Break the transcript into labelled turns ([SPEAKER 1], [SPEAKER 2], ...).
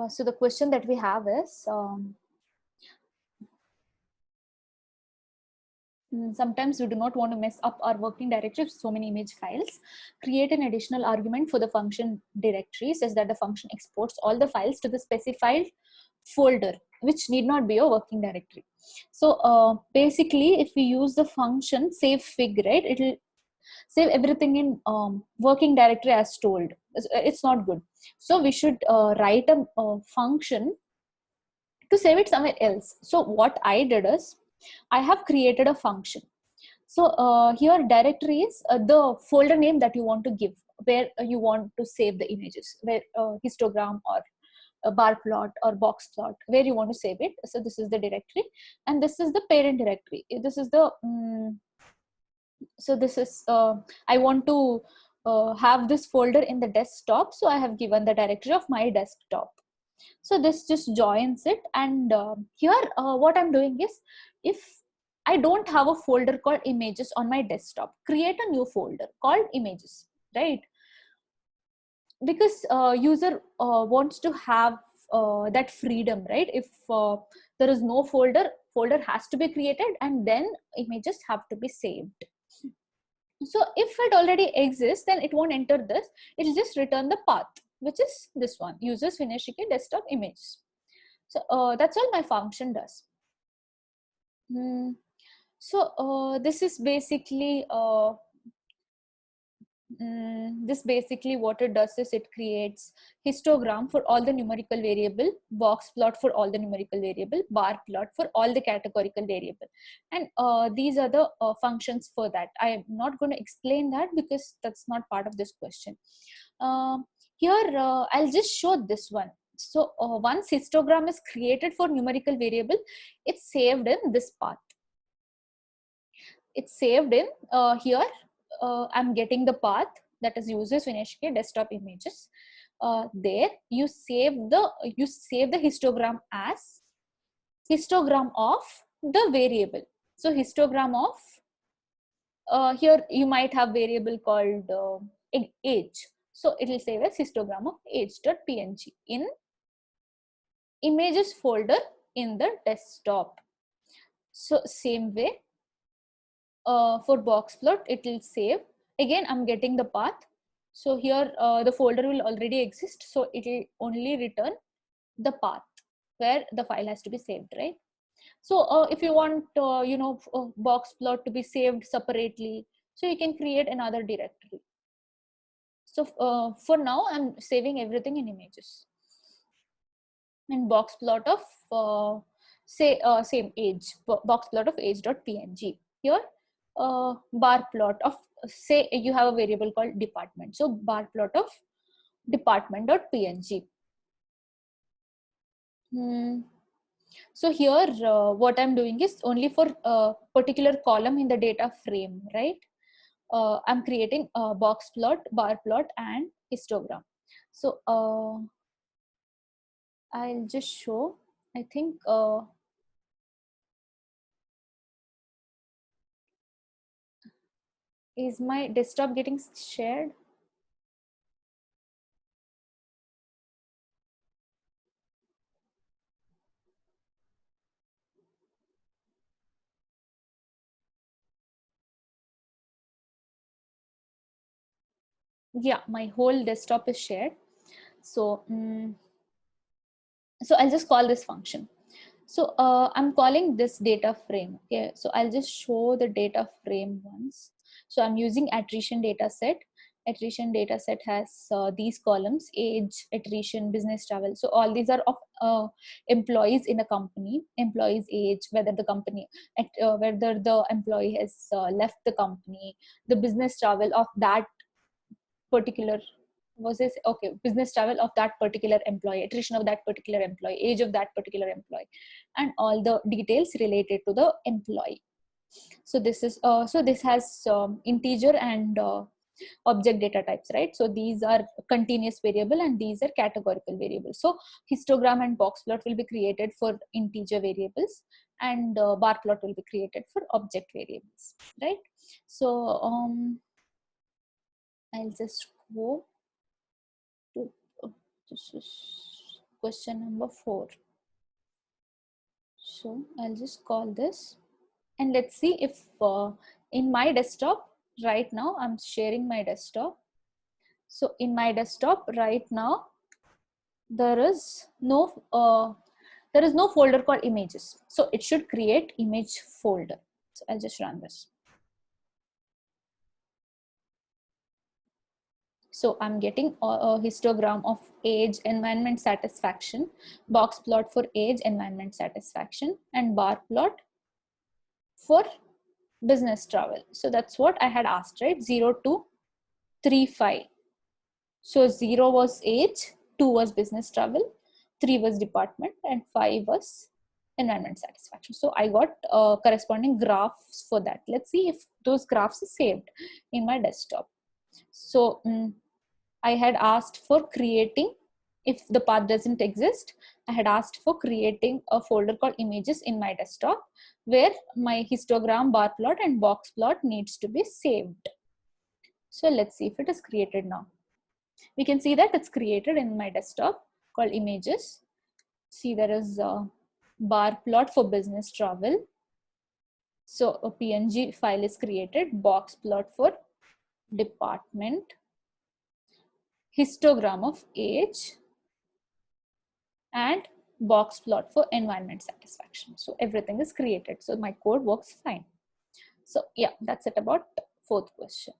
[SPEAKER 1] So the question that we have is, sometimes we do not want to mess up our working directory with so many image files. Create an additional argument for the function directory such that the function exports all the files to the specified folder, which need not be a working directory. So basically, if we use the function save fig, right, it will save everything in working directory as told. It's not good. So we should write a function to save it somewhere else. So what I did is, I have created a function. So here directory is the folder name that you want to give, where you want to save the images, where histogram or a bar plot or box plot, where you want to save it. So this is the directory, and this is the parent directory. This is the so this is I want to have this folder in the desktop, so I have given the directory of my desktop. So this just joins it, and here what I'm doing is, if I don't have a folder called images on my desktop, create a new folder called images, right? Because user wants to have that freedom, right? If there is no folder has to be created, and then images have to be saved. So if it already exists, then it won't enter this. It'll just return the path, which is this one, users finish desktop images. So that's all my function does. So this is basically what it does is, it creates histogram for all the numerical variable, box plot for all the numerical variable, bar plot for all the categorical variable, and these are the functions for that. I am not going to explain that because that's not part of this question. Here I'll just show this one. So once histogram is created for numerical variable, it's saved in this path. It's saved in here. I'm getting the path, that is users finish desktop images. There you save the histogram as histogram of the variable. So histogram of here you might have variable called age. So it will save as histogram of age.png in images folder in the desktop. So same way, for box plot it will save, again I'm getting the path. So here the folder will already exist, so it will only return the path where the file has to be saved, right? So if you want box plot to be saved separately, so you can create another directory. So for now I'm saving everything in images, and box plot of same age, box plot of age.png. Here bar plot of, say you have a variable called department, so bar plot of department.png. So here what I'm doing is, only for a particular column in the data frame, right? I'm creating a box plot, bar plot, and histogram. So I'll just show, I think is my desktop getting shared? Yeah, my whole desktop is shared. So so I'll just call this function. So I'm calling this data frame. Okay, so I'll just show the data frame once. So I'm using attrition data set. Attrition data set has these columns: age, attrition, business travel. So all these are of employees in a company, employees age, whether the company whether the employee has left the company, the business travel of that particular, was this okay, business travel of that particular employee, attrition of that particular employee, age of that particular employee, and all the details related to the employee. So this is so this has integer and object data types, right? So these are continuous variable and these are categorical variables. So histogram and box plot will be created for integer variables, and bar plot will be created for object variables, right? So I'll just go to this is question number 4. So I'll just call this, and let's see if in my desktop right now, I'm sharing my desktop. So in my desktop right now, there is no folder called images. So it should create image folder. So I'll just run this. So I'm getting a histogram of age, environment satisfaction, box plot for age, environment satisfaction, and bar plot for business travel. So that's what I had asked, right? 0 to 3, 5. So 0 was age, 2 was business travel, 3 was department, and 5 was environment satisfaction. So I got corresponding graphs for that. Let's see if those graphs are saved in my desktop. So I had asked for creating, if the path doesn't exist, I had asked for creating a folder called images in my desktop where my histogram, bar plot, and box plot needs to be saved. So let's see if it is created now. We can see that it's created in my desktop called images. See, there is a bar plot for business travel. So a PNG file is created, box plot for department, histogram of age, and box plot for environment satisfaction. So everything is created. So my code works fine. So yeah, that's it about 4th question.